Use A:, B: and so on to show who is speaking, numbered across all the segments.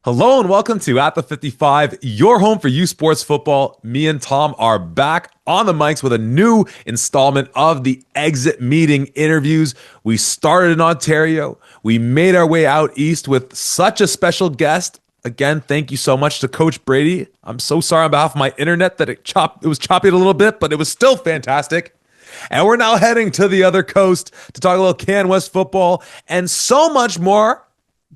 A: Hello and welcome to At the 55, your home for U Sports Football. Me and Tom are back on the mics with a new installment of the Exit Meeting interviews. We started in Ontario. We made our way out east with such a special guest. Again, thank you so much to Coach Brady. I'm so sorry on behalf of my internet that it was choppy a little bit, but it was still fantastic. And we're now heading to the other coast to talk a little CanWest football and so much more.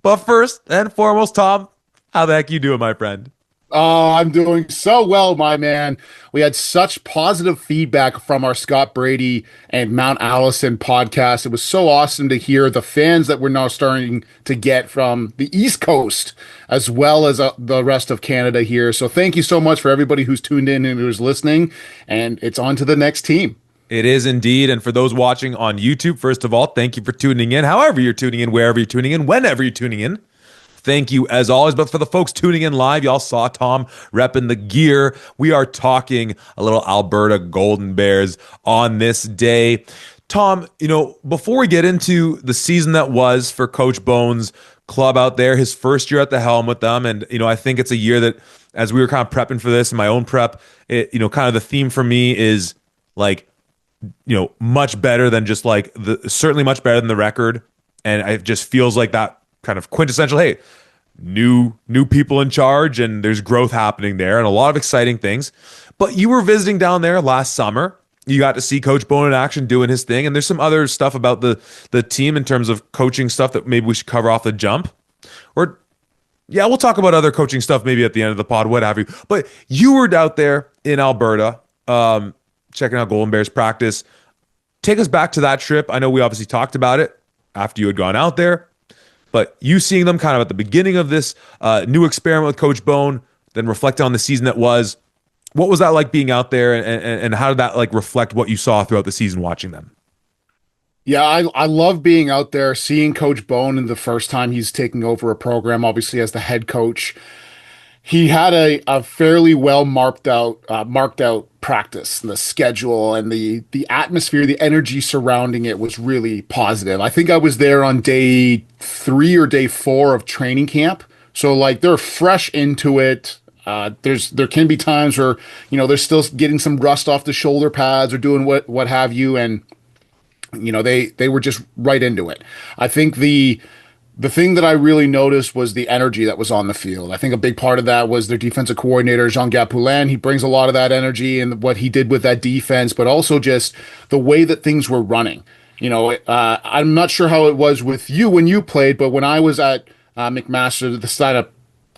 A: But first and foremost, Tom, how the heck you doing, my friend?
B: Oh, I'm doing so well, my man. We had such positive feedback from our Scott Brady and Mount Allison podcast. It was so awesome to hear the fans that we're now starting to get from the East Coast as well as the rest of Canada here. So thank you so much for everybody who's tuned in and who's listening. And it's on to the next team.
A: It is indeed. And for those watching on YouTube, first of all, thank you for tuning in. However you're tuning in, wherever you're tuning in, whenever you're tuning in. Thank you as always. But for the folks tuning in live, y'all saw Tom repping the gear. We are talking a little Alberta Golden Bears on this day. Tom, before we get into the season that was for Coach Bones' club out there, his first year at the helm with them, and I think it's a year that, as we were kind of prepping for this in my own prep, kind of the theme for me is like, much better than just like certainly much better than the record, and it just feels like that kind of quintessential, hey, new people in charge, and there's growth happening there and a lot of exciting things. But you were visiting down there last summer. You got to see Coach Bone in action doing his thing, and there's some other stuff about the team in terms of coaching stuff that maybe we should cover off the jump. Or yeah, we'll talk about other coaching stuff maybe at the end of the pod, what have you. But you were out there in Alberta, checking out Golden Bears practice. Take us back to that trip. I know we obviously talked about it after you had gone out there. But you seeing them kind of at the beginning of this new experiment with Coach Bone, then reflect on the season that was. What was that like being out there, and how did that like reflect what you saw throughout the season watching them?
B: Yeah, I love being out there, seeing Coach Bone in the first time he's taking over a program, obviously as the head coach. He had a fairly well marked out practice. The schedule and the atmosphere, the energy surrounding it was really positive. I think I was there on day 3 or day 4 of training camp, so like they're fresh into it. There can be times where they're still getting some rust off the shoulder pads or doing what have you, and they were just right into it. I think the thing that I really noticed was the energy that was on the field. I think a big part of that was their defensive coordinator, Jean-Gab Poulin. He brings a lot of that energy and what he did with that defense, but also just the way that things were running. I'm not sure how it was with you when you played, but when I was at McMaster, the side of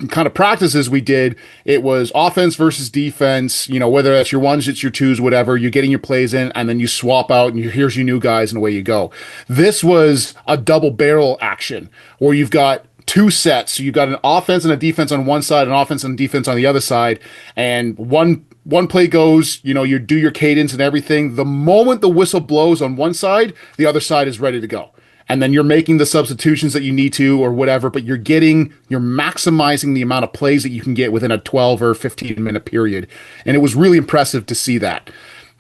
B: kind of practices we did, it was offense versus defense, whether that's your ones, it's your twos, whatever, you're getting your plays in, and then you swap out and here's your new guys and away you go. This was a double barrel action where you've got two sets. So you've got an offense and a defense on one side, an offense and defense on the other side, and one play goes, you do your cadence and everything. The moment the whistle blows on one side, the other side is ready to go. And then you're making the substitutions that you need to or whatever, but you're maximizing the amount of plays that you can get within a 12 or 15-minute period. And it was really impressive to see that.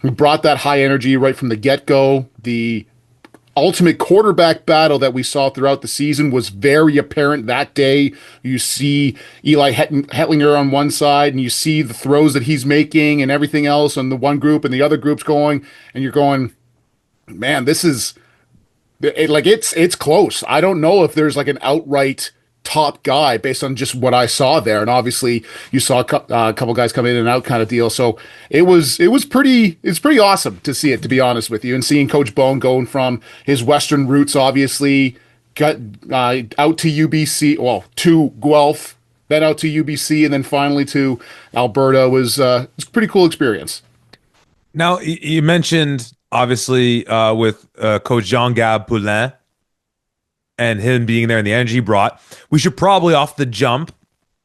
B: We brought that high energy right from the get-go. The ultimate quarterback battle that we saw throughout the season was very apparent that day. You see Eli Hetlinger on one side, and you see the throws that he's making and everything else on the one group, and the other group's going, and you're going, man, this is... It's close. I don't know if there's like an outright top guy based on just what I saw there, and obviously you saw a couple guys come in and out kind of deal. So it's pretty awesome to see it, to be honest with you, and seeing Coach Bone going from his Western roots, obviously, got out to UBC, well, to Guelph, then out to UBC, and then finally to Alberta was a pretty cool experience.
A: Now you mentioned, obviously, with Coach Jean-Gab Poulin and him being there and the energy he brought, we should probably off the jump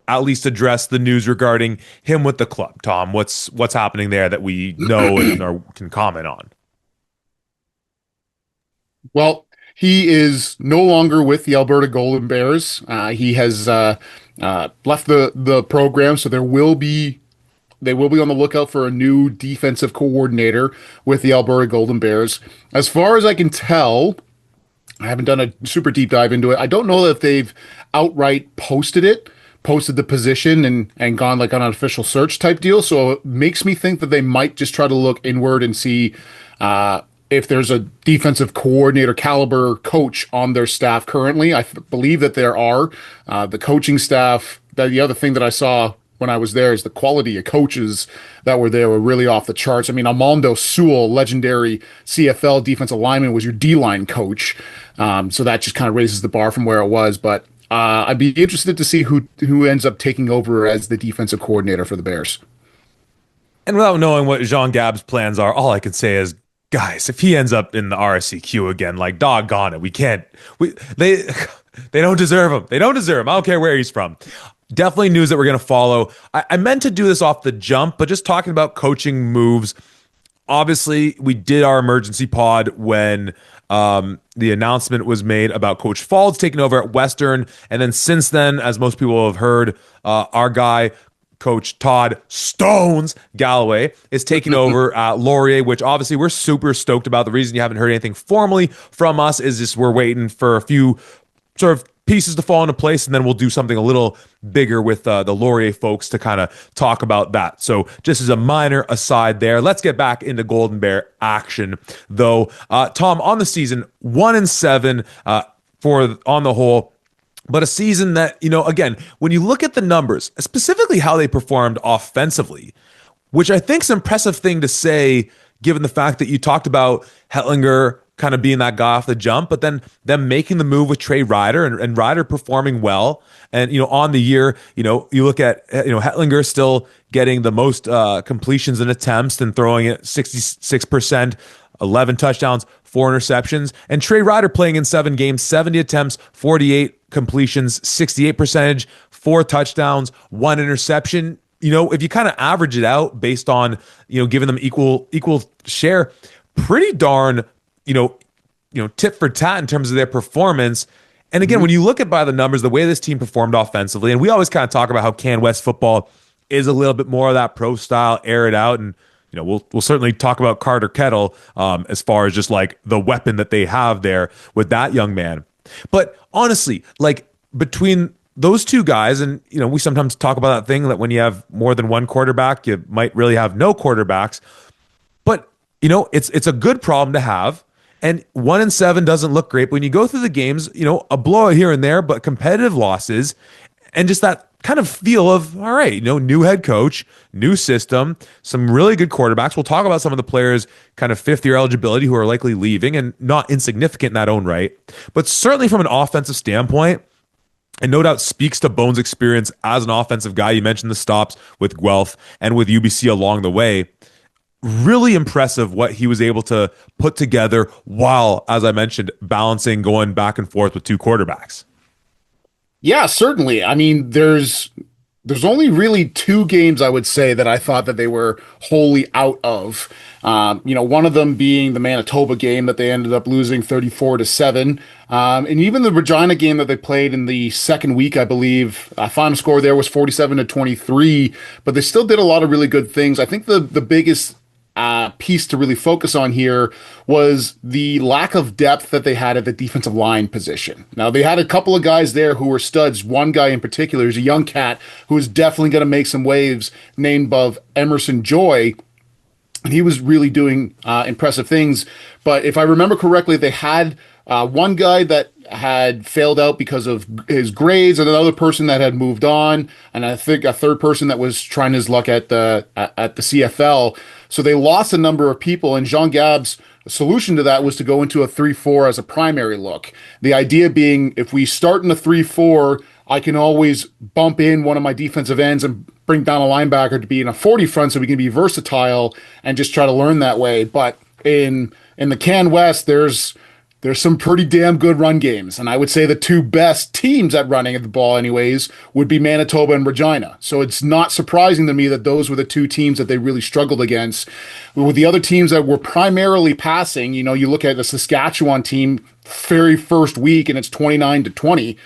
A: at least address the news regarding him with the club. Tom, what's happening there that we know and or can comment on?
B: Well, he is no longer with the Alberta Golden Bears. He has left the program, so they will be on the lookout for a new defensive coordinator with the Alberta Golden Bears. As far as I can tell, I haven't done a super deep dive into it. I don't know if they've outright posted it, posted the position and gone like on an official search type deal. So it makes me think that they might just try to look inward and see if there's a defensive coordinator caliber coach on their staff currently. I believe that there are. The coaching staff, the other thing that I saw when I was there is the quality of coaches that were there were really off the charts. I mean, Armando Sewell, legendary CFL defensive lineman, was your D-line coach. So that just kind of raises the bar from where it was. But I'd be interested to see who ends up taking over as the defensive coordinator for the Bears.
A: And without knowing what Jean Gab's plans are, all I can say is, guys, if he ends up in the RSCQ again, like, doggone it, they don't deserve him. They don't deserve him. I don't care where he's from. Definitely news that we're going to follow. I meant to do this off the jump, but just talking about coaching moves. Obviously, we did our emergency pod when the announcement was made about Coach Faulds taking over at Western. And then since then, as most people have heard, our guy, Coach Todd Stones Galloway, is taking over at Laurier, which obviously we're super stoked about. The reason you haven't heard anything formally from us is just we're waiting for a few sort of pieces to fall into place, and then we'll do something a little bigger with the Laurier folks to kind of talk about that. So just as a minor aside there, let's get back into Golden Bear action, though. Tom, on the season, 1-7 for on the whole. But a season that, again, when you look at the numbers, specifically how they performed offensively, which I think is an impressive thing to say, given the fact that you talked about Hetlinger kind of being that guy off the jump, but then them making the move with Trey Ryder and Ryder performing well. And, on the year, you look at, Hetlinger still getting the most completions and attempts and throwing it 66%, 11 touchdowns, 4 interceptions. And Trey Ryder playing in 7 games, 70 attempts, 48 completions, 68 percentage, 4 touchdowns, 1 interception. If you kind of average it out based on, giving them equal share, pretty darn, tit for tat in terms of their performance. And again, when you look at by the numbers, the way this team performed offensively, and we always kind of talk about how CanWest football is a little bit more of that pro style, air it out. And, we'll certainly talk about Carter Kettle as far as just like the weapon that they have there with that young man. But honestly, like between those two guys, and, we sometimes talk about that thing that when you have more than one quarterback, you might really have no quarterbacks. But, it's a good problem to have. And 1-7 doesn't look great. But when you go through the games, a blowout here and there, but competitive losses, and just that kind of feel of, all right, new head coach, new system, some really good quarterbacks. We'll talk about some of the players kind of fifth-year eligibility who are likely leaving, and not insignificant in that own right. But certainly from an offensive standpoint, and no doubt speaks to Bones' experience as an offensive guy. You mentioned the stops with Guelph and with UBC along the way. Really impressive what he was able to put together while, as I mentioned, balancing going back and forth with 2 quarterbacks.
B: Yeah, certainly. I mean, there's only really 2 games I would say that I thought that they were wholly out of. One of them being the Manitoba game that they ended up losing 34-7. And even the Regina game that they played in the second week, I believe, final score there was 47-23, but they still did a lot of really good things. I think the biggest piece to really focus on here was the lack of depth that they had at the defensive line position. Now, they had a couple of guys there who were studs. One guy in particular is a young cat who is definitely going to make some waves, named of Emerson Joy. He was really doing impressive things. But if I remember correctly, they had one guy that had failed out because of his grades, and another person that had moved on, and I think a third person that was trying his luck at the CFL. So they lost a number of people, and Jean Gab's solution to that was to go into a 3-4 as a primary look. The idea being, if we start in a 3-4, I can always bump in one of my defensive ends and bring down a linebacker to be in a 40 front so we can be versatile and just try to learn that way. But in the CanWest, there's some pretty damn good run games. And I would say the 2 best teams at running at the ball anyways would be Manitoba and Regina. So it's not surprising to me that those were the 2 teams that they really struggled against. With the other teams that were primarily passing, you look at the Saskatchewan team very first week and it's 29-20.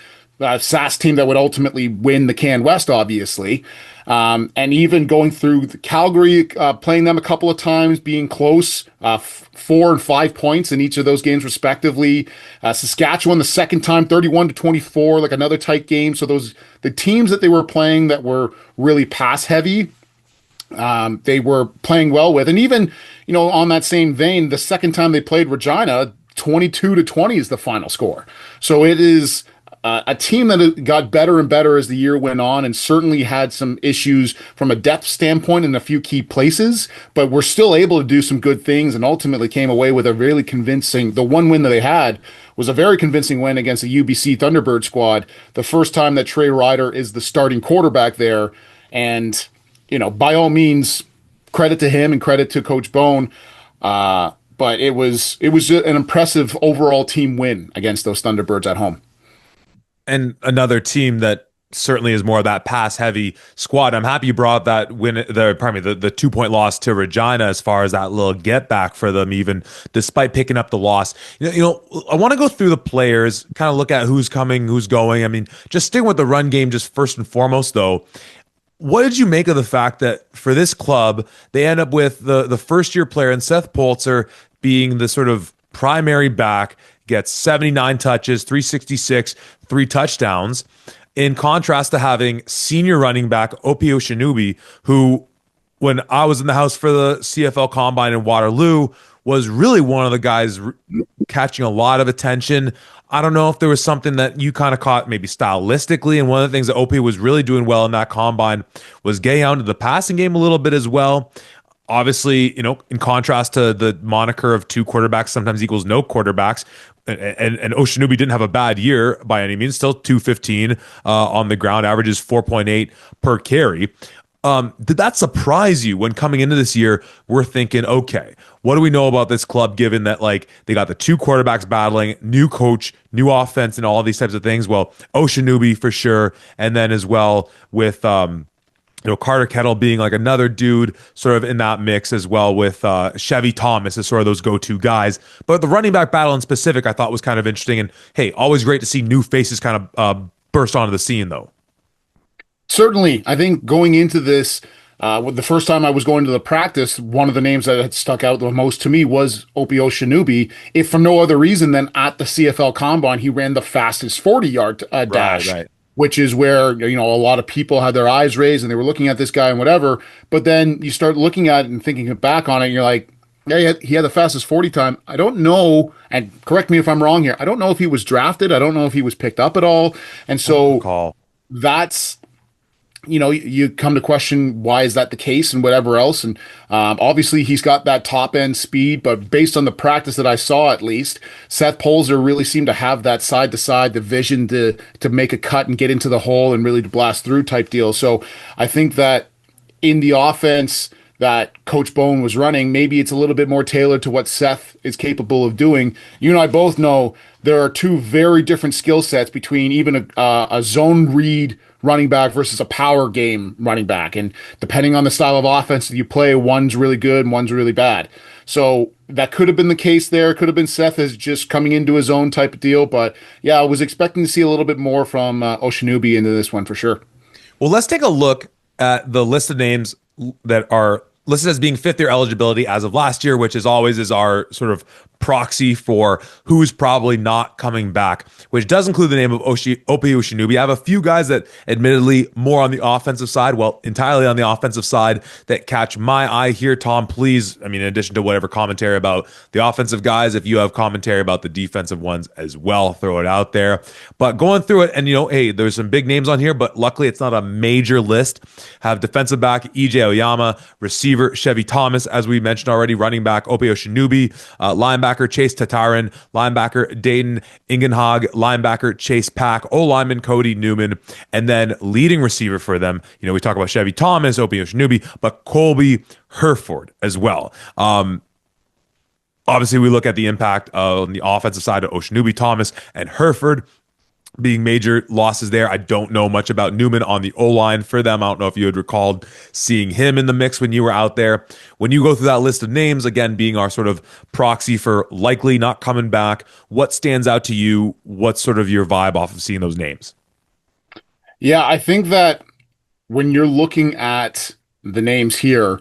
B: SAS team that would ultimately win the CanWest, obviously. And even going through Calgary, playing them a couple of times, being close, 4 and 5 points in each of those games, respectively. Saskatchewan, the second time, 31-24, like another tight game. So the teams that they were playing that were really pass heavy, they were playing well with. And even, on that same vein, the second time they played Regina, 22-20 is the final score. So it is a team that got better and better as the year went on, and certainly had some issues from a depth standpoint in a few key places, but were still able to do some good things and ultimately came away with a really convincing, the one win that they had was a very convincing win against the UBC Thunderbird squad. The first time that Trey Ryder is the starting quarterback there. And, by all means, credit to him and credit to Coach Bone. But it was an impressive overall team win against those Thunderbirds at home.
A: And another team that certainly is more of that pass heavy squad. I'm happy you brought that the 2-point loss to Regina as far as that little get back for them, even despite picking up the loss. I want to go through the players, kind of look at who's coming, who's going. I mean, just sticking with the run game, just first and foremost, though. What did you make of the fact that for this club, they end up with the first year player and Seth Polzer being the sort of primary back, gets 79 touches, 366, 3 touchdowns, in contrast to having senior running back Opio Shinubi, who, when I was in the house for the CFL Combine in Waterloo, was really one of the guys catching a lot of attention. I don't know if there was something that you kind of caught maybe stylistically, and one of the things that Opie was really doing well in that Combine was getting out into the passing game a little bit as well. Obviously, in contrast to the moniker of 2 quarterbacks sometimes equals no quarterbacks, and Oshinubi didn't have a bad year by any means, still 215 on the ground, averages 4.8 per carry. Did that surprise you when coming into this year, we're thinking, okay, what do we know about this club given that they got the 2 quarterbacks battling, new coach, new offense, and all of these types of things? Well, Oshinubi for sure, and then as well with Carter Kettle being another dude sort of in that mix as well, with Chevy Thomas as sort of those go-to guys. But the running back battle in specific I thought was kind of interesting, and hey, always great to see new faces kind of burst onto the scene though.
B: Certainly, I think going into this, the first time I was going to the practice, one of the names that had stuck out the most to me was Opio Shinubi, if for no other reason than at the CFL Combine, he ran the fastest 40-yard dash. Right. Which is where, a lot of people had their eyes raised and they were looking at this guy and whatever. But then you start looking at it and thinking back on it, and you're like, yeah, he had the fastest 40 time. I don't know, and correct me if I'm wrong here, I don't know if he was drafted. I don't know if he was picked up at all. And so that's, you come to question, why is that the case and whatever else. And obviously he's got that top end speed, but based on the practice that I saw, at least, Seth Polzer really seemed to have that side to side, the vision to make a cut and get into the hole and really to blast through type deal. So I think that in the offense that Coach Bone was running, maybe it's a little bit more tailored to what Seth is capable of doing. You and I both know there are 2 very different skill sets between even a zone read running back versus a power game running back. And depending on the style of offense that you play, one's really good and one's really bad. So that could have been the case there. Could have been Seth as just coming into his own type of deal. But yeah, I was expecting to see a little bit more from Oshinubi into this one for sure.
A: Well, let's take a look at the list of names that are listed as being 5th-year eligibility as of last year, which is always is our sort of proxy for who's probably not coming back, which does include the name of Opie Oshinubi. I have a few guys that admittedly more on the offensive side, well, entirely on the offensive side, that catch my eye here. Tom, please, in addition to whatever commentary about the offensive guys, if you have commentary about the defensive ones as well, throw it out there. But going through it, and hey, there's some big names on here, but luckily it's not a major list. Have defensive back EJ Oyama, receiver Chevy Thomas, as we mentioned already, running back Opie Oshinubi, linebacker Chase Tatarin, linebacker Dayton Ingenhog, linebacker Chase Pack, O-lineman Cody Newman, and then leading receiver for them, we talk about Chevy Thomas, Opie Oshinubi, but Colby Herford as well. Obviously, we look at the impact on the offensive side of Oshinubi, Thomas, and Herford being major losses there. I don't know much about Newman on the O-line for them. I don't know if you had recalled seeing him in the mix when you were out there. When you go through that list of names, again, being our sort of proxy for likely not coming back, what stands out to you? What's sort of your vibe off of seeing those names?
B: Yeah, I think that when you're looking at the names here,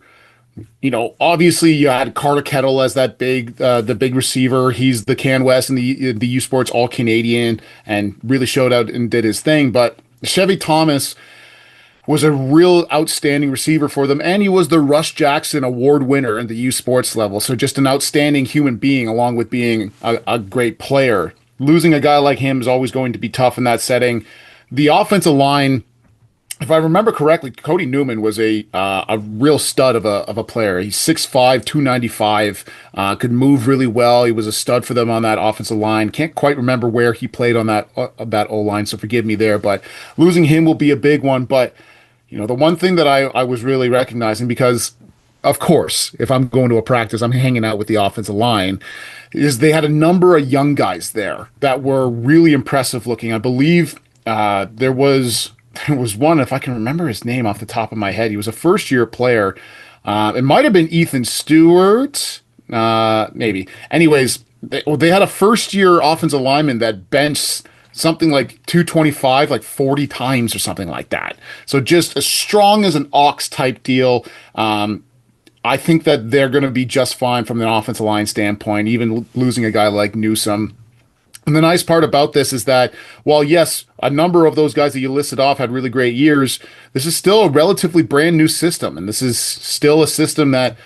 B: obviously you had Carter Kettle as that the big receiver. He's the CanWest and the U Sports All Canadian, and really showed out and did his thing. But Chevy Thomas was a real outstanding receiver for them, and he was the Russ Jackson Award winner in the U Sports level. So just an outstanding human being, along with being a great player. Losing a guy like him is always going to be tough in that setting. The offensive line, if I remember correctly, Cody Newman was a real stud of a player. He's 6'5", 295, could move really well. He was a stud for them on that offensive line. Can't quite remember where he played on that O line, so forgive me there. But losing him will be a big one. But the one thing that I was really recognizing, because of course, if I'm going to a practice, I'm hanging out with the offensive line, is they had a number of young guys there that were really impressive looking. I believe there was one, if I can remember his name off the top of my head. He was a first year player. It might have been Ethan Stewart, maybe. Anyways, they had a first year offensive lineman that benched something like 225, like 40 times or something like that. So just as strong as an ox type deal. I think that they're going to be just fine from an offensive line standpoint, even losing a guy like Newsome. And the nice part about this is that while, yes, a number of those guys that you listed off had really great years, this is still a relatively brand new system. And this is still a system that,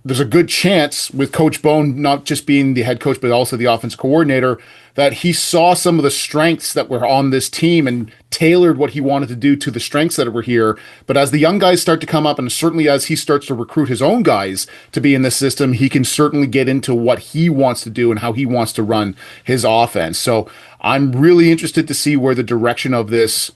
B: there's a good chance with Coach Bone not just being the head coach, but also the offense coordinator, that he saw some of the strengths that were on this team and tailored what he wanted to do to the strengths that were here. But as the young guys start to come up, and certainly as he starts to recruit his own guys to be in this system, he can certainly get into what he wants to do and how he wants to run his offense. So I'm really interested to see where the direction of this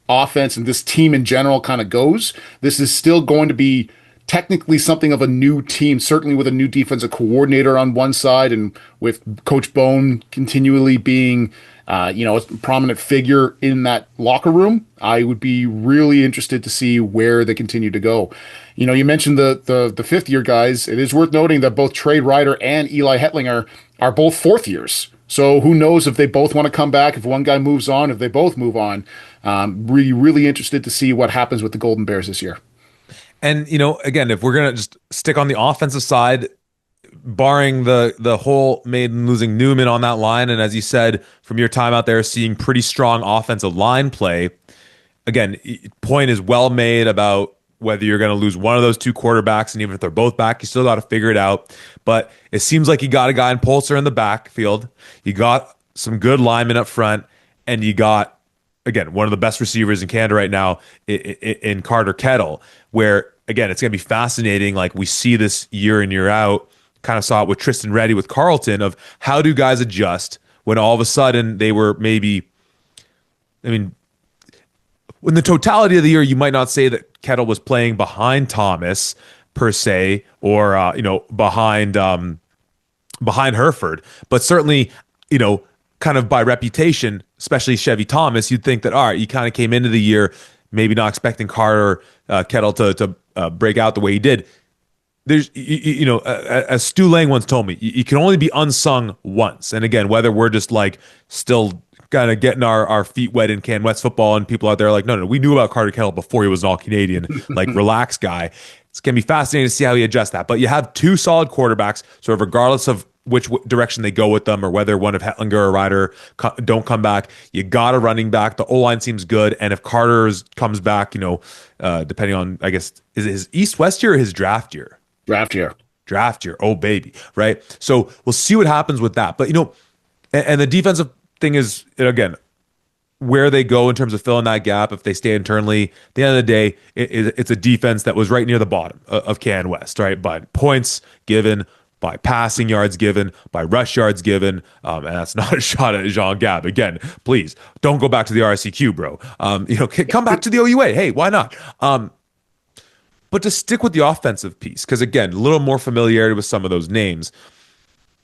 B: offense and this team in general kind of goes. This is still going to be technically something of a new team, certainly with a new defensive coordinator on one side and with Coach Bone continually being, a prominent figure in that locker room. I would be really interested to see where they continue to go. You mentioned the fifth year guys. It is worth noting that both Trey Ryder and Eli Hetlinger are both fourth years. So who knows if they both want to come back, if one guy moves on, if they both move on. Really, really interested to see what happens with the Golden Bears this year.
A: And again, if we're gonna just stick on the offensive side, barring the whole Maiden losing Newman on that line, and as you said, from your time out there, seeing pretty strong offensive line play. Again, point is well made about whether you're going to lose one of those two quarterbacks, and even if they're both back, you still got to figure it out. But it seems like you got a guy in Polster in the backfield, you got some good linemen up front, and you got, again, one of the best receivers in Canada right now in Carter Kettle, where, again, it's going to be fascinating. Like we see this year in, year out, kind of saw it with Tristan Reddy with Carleton, of how do guys adjust when all of a sudden they were maybe, in the totality of the year, you might not say that Kettle was playing behind Thomas per se, or, behind Hereford, but certainly, kind of by reputation, especially Chevy Thomas, you'd think that, all right, you kind of came into the year maybe not expecting Carter Kettle to break out the way he did. There's, as Stu Lang once told me, you can only be unsung once. And again, whether we're just like still kind of getting our feet wet in CanWest football, and people out there are like, no, we knew about Carter Kettle before he was an all-Canadian, like relax guy. It's going to be fascinating to see how he adjusts that. But you have two solid quarterbacks, sort of regardless of which direction they go with them, or whether one of Hetlinger or Ryder don't come back. You got a running back. The O-line seems good. And if Carter comes back, depending on, I guess, is it his East-West year or his draft year?
B: Draft year.
A: Draft year. Oh, baby. Right? So we'll see what happens with that. But, and the defensive thing is, again, where they go in terms of filling that gap, if they stay internally, at the end of the day, it's a defense that was right near the bottom of CanWest, right? By points given, by passing yards given, by rush yards given, and that's not a shot at Jean Gab. Again, please don't go back to the RCQ, bro. Come back to the OUA. Hey, why not? But to stick with the offensive piece, because again, a little more familiarity with some of those names.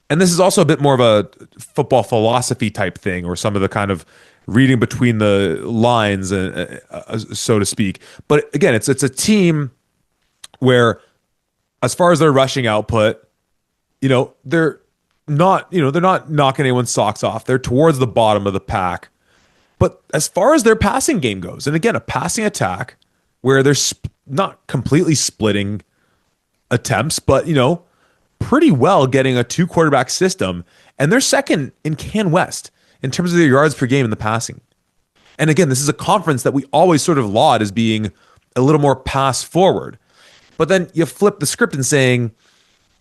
A: And this is also a bit more of a football philosophy type thing, or some of the kind of reading between the lines, so to speak. But again, it's a team where, as far as their rushing output, they're not knocking anyone's socks off. They're towards the bottom of the pack. But as far as their passing game goes, and again, a passing attack where they're not completely splitting attempts, but pretty well getting a two quarterback system, and they're second in CanWest in terms of their yards per game in the passing. And again, this is a conference that we always sort of laud as being a little more pass forward. But then you flip the script and saying,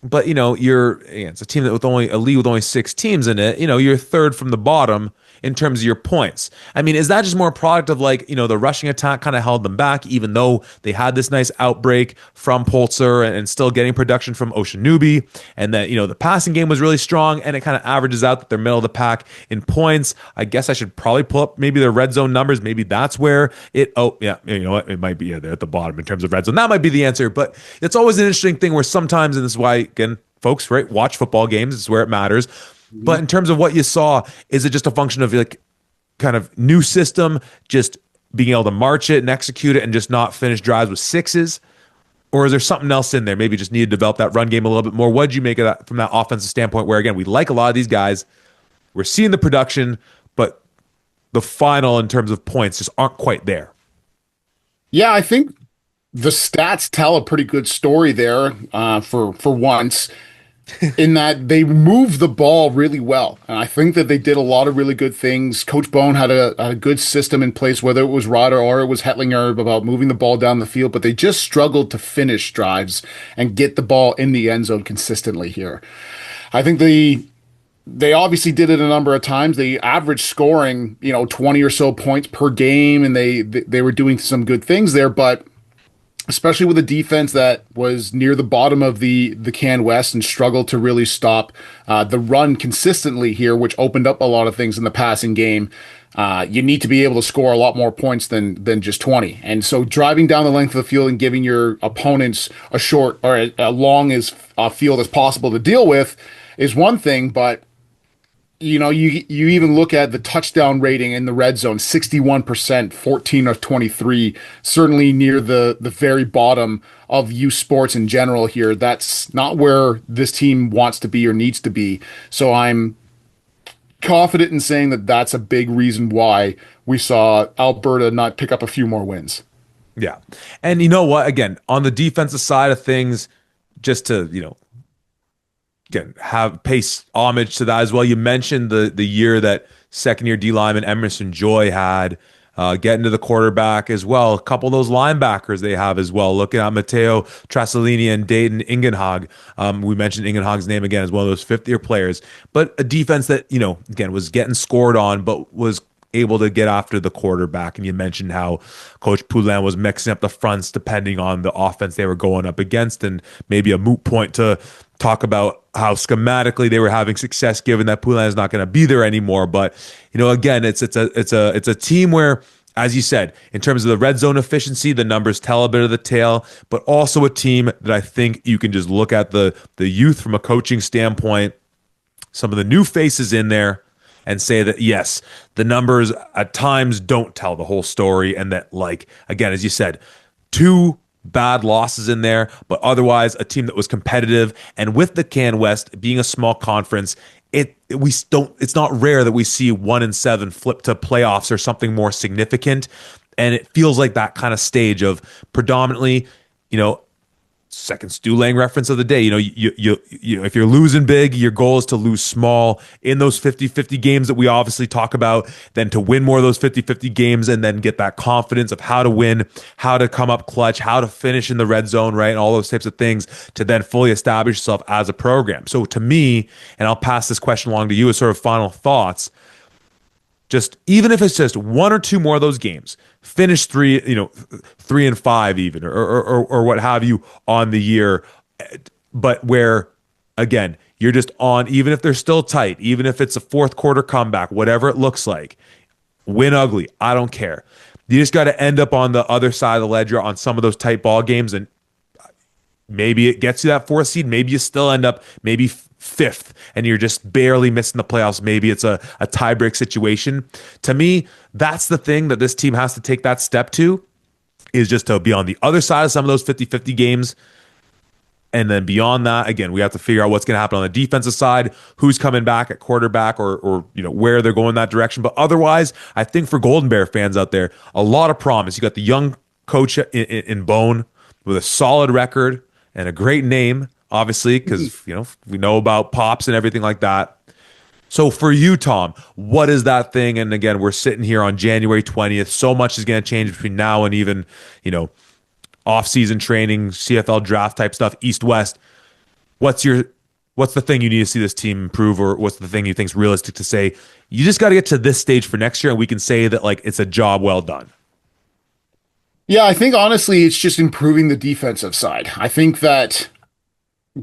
A: but it's a team that with only a league with only 6 teams in it, you're third from the bottom in terms of your points. I mean, is that just more a product of the rushing attack kind of held them back, even though they had this nice outbreak from Polzer and still getting production from Oceanubi, and that, the passing game was really strong, and it kind of averages out that they're middle of the pack in points. I guess I should probably pull up maybe their red zone numbers. Maybe that's where it, you know what? It might be there at the bottom in terms of red zone. That might be the answer, but it's always an interesting thing where sometimes, and this is why, again, folks, right, watch football games. This is where it matters. But in terms of what you saw, is it just a function of kind of new system, just being able to march it and execute it and just not finish drives with 6s? Or is there something else in there? Maybe just need to develop that run game a little bit more. What did you make of that from that offensive standpoint where, again, we like a lot of these guys. We're seeing the production, but the final in terms of points just aren't quite there.
B: Yeah, I think the stats tell a pretty good story there for once. In that they move the ball really well. And I think that they did a lot of really good things. Coach Bone had a good system in place, whether it was Ryder or it was Hetlinger, about moving the ball down the field, but they just struggled to finish drives and get the ball in the end zone consistently here. I think they obviously did it a number of times. They averaged scoring, 20 or so points per game, and they were doing some good things there, but especially with a defense that was near the bottom of the CanWest and struggled to really stop the run consistently here, which opened up a lot of things in the passing game. You need to be able to score a lot more points than just 20. And so driving down the length of the field and giving your opponents a short or a long as field as possible to deal with is one thing, but you even look at the touchdown rating in the red zone, 61%, 14 of 23, certainly near the very bottom of youth sports in general here. That's not where this team wants to be or needs to be. So I'm confident in saying that that's a big reason why we saw Alberta not pick up a few more wins.
A: Yeah. And you know what? Again, on the defensive side of things, just to, again, pay homage to that as well. You mentioned the year that second-year D lineman Emerson Joy had, getting to the quarterback as well. A couple of those linebackers they have as well. Looking at Matteo Trasolini and Dayton Ingenhag. We mentioned Ingenhag's name again as one of those fifth-year players. But a defense that, again, was getting scored on, but was able to get after the quarterback. And you mentioned how Coach Poulin was mixing up the fronts depending on the offense they were going up against, and maybe a moot point to talk about how schematically they were having success given that Poulin is not going to be there anymore. But again, it's a team where, as you said, in terms of the red zone efficiency, the numbers tell a bit of the tale, but also a team that I think you can just look at the youth from a coaching standpoint, some of the new faces in there, and say that, yes, the numbers at times don't tell the whole story. And that, again, as you said, 2 bad losses in there, but otherwise a team that was competitive. And with the CanWest being a small conference, it's not rare that we see 1-7 flip to playoffs or something more significant. And it feels like that kind of stage of predominantly, second Stu Lang reference of the day. You if you're losing big, your goal is to lose small in those 50-50 games that we obviously talk about, then to win more of those 50-50 games and then get that confidence of how to win, how to come up clutch, how to finish in the red zone, right? And all those types of things to then fully establish yourself as a program. So to me, and I'll pass this question along to you as sort of final thoughts, just even if it's just 1 or 2 more of those games, finish 3-5 even, or what have you on the year, but where, again, you're just on, even if they're still tight, even if it's a fourth quarter comeback, whatever it looks like, win ugly, I don't care. You just got to end up on the other side of the ledger on some of those tight ball games, and maybe it gets you that 4th seed, maybe you still end up maybe 5th and you're just barely missing the playoffs. Maybe it's a tie-break situation. To me, that's the thing that this team has to take that step to, is just to be on the other side of some of those 50-50 games And then beyond that, again, we have to figure out what's going to happen on the defensive side, who's coming back at quarterback, or where they're going that direction. But otherwise, I think for Golden Bear fans out there, a lot of promise. You got the young coach in Bone with a solid record and a great name, obviously, because we know about Pops and everything like that. So for you, Tom, what is that thing? And again, we're sitting here on January 20th. So much is going to change between now and even, off-season training, CFL draft type stuff, East-West. What's the thing you need to see this team improve, or what's the thing you think is realistic to say, you just got to get to this stage for next year and we can say that it's a job well done?
B: Yeah, I think honestly, it's just improving the defensive side. I think that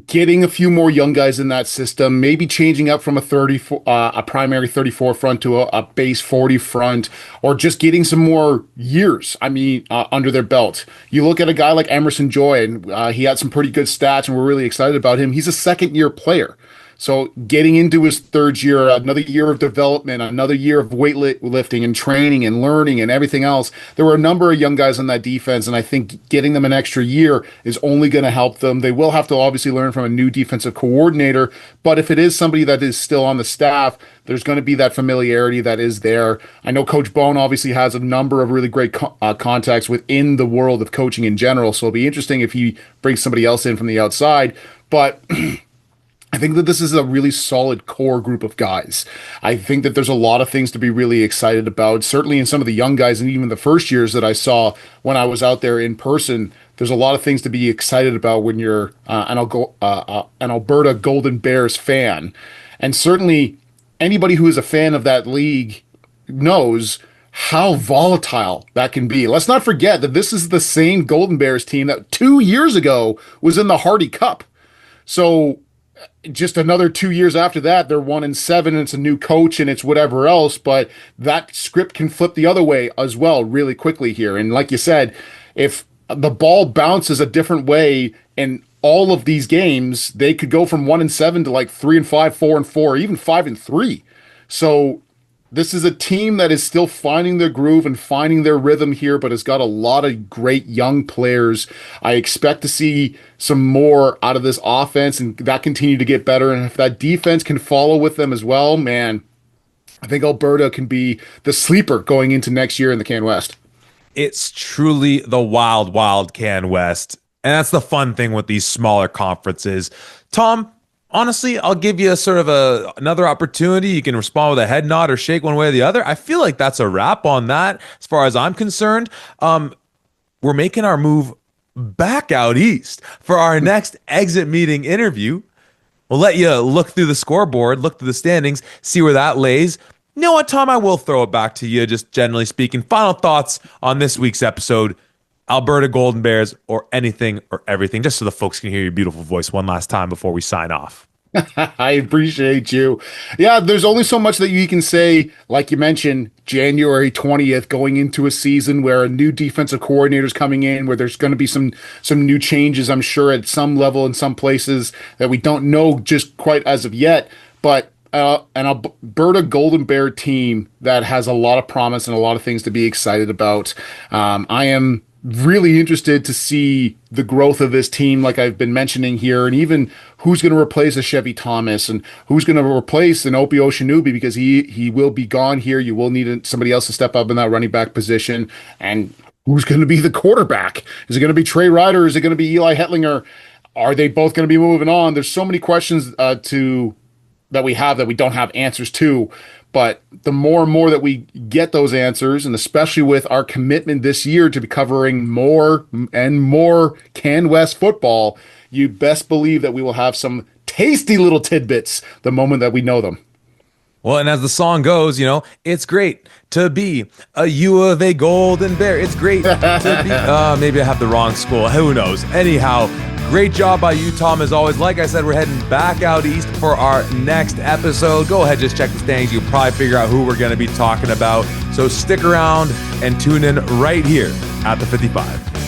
B: getting a few more young guys in that system, maybe changing up from a primary 34 front to a base 40 front, or just getting some more years, under their belt. You look at a guy like Emerson Joy, and he had some pretty good stats, and we're really excited about him. He's a second-year player. So getting into his third year, another year of development, another year of weightlifting and training and learning and everything else. There were a number of young guys on that defense, and I think getting them an extra year is only going to help them. They will have to obviously learn from a new defensive coordinator, but if it is somebody that is still on the staff, there's going to be that familiarity that is there. I know Coach Bone obviously has a number of really great contacts within the world of coaching in general, so it'll be interesting if he brings somebody else in from the outside, but I think that this is a really solid core group of guys. I think that there's a lot of things to be really excited about. Certainly in some of the young guys and even the first years that I saw when I was out there in person, there's a lot of things to be excited about when you're an Alberta Golden Bears fan. And certainly anybody who is a fan of that league knows how volatile that can be. Let's not forget that this is the same Golden Bears team that 2 years ago was in the Hardy Cup. So just another 2 years after that, they're 1-7, and it's a new coach and it's whatever else. But that script can flip the other way as well really quickly here. And like you said, if the ball bounces a different way in all of these games, they could go from 1-7 to 3-5, 4-4, even 5-3. So this is a team that is still finding their groove and finding their rhythm here, but has got a lot of great young players. I expect to see some more out of this offense and that continue to get better. And if that defense can follow with them as well, man, I think Alberta can be the sleeper going into next year in the CanWest.
A: It's truly the wild, wild CanWest. And that's the fun thing with these smaller conferences. Tom, honestly, I'll give you another opportunity. You can respond with a head nod or shake one way or the other. I feel like that's a wrap on that as far as I'm concerned. We're making our move back out east for our next exit meeting interview. We'll let you look through the scoreboard, look through the standings, see where that lays. You know what, Tom? I will throw it back to you, just generally speaking. Final thoughts on this week's episode. Alberta Golden Bears, or anything or everything, just so the folks can hear your beautiful voice one last time before we sign off.
B: I appreciate you. Yeah, there's only so much that you can say, like you mentioned, January 20th, going into a season where a new defensive coordinator is coming in, where there's going to be some new changes, I'm sure, at some level in some places that we don't know just quite as of yet. But an Alberta Golden Bear team that has a lot of promise and a lot of things to be excited about. I am really interested to see the growth of this team, like I've been mentioning here, and even who's going to replace a Chevy Thomas and who's going to replace an Opie Oceanubi, because he will be gone here. You will need somebody else to step up in that running back position. And who's going to be the quarterback? Is it going to be Trey Ryder? Is it going to be Eli Hetlinger? Are they both going to be moving on? There's so many questions that we have that we don't have answers to. But the more and more that we get those answers, and especially with our commitment this year to be covering more and more CanWest football, you best believe that we will have some tasty little tidbits the moment that we know them.
A: Well, and as the song goes, it's great to be a U of A Golden Bear. It's great to be... maybe I have the wrong school. Who knows? Anyhow, great job by you, Tom, as always. Like I said, we're heading back out east for our next episode. Go ahead, just check the standings. You'll probably figure out who we're going to be talking about. So stick around and tune in right here at the 55.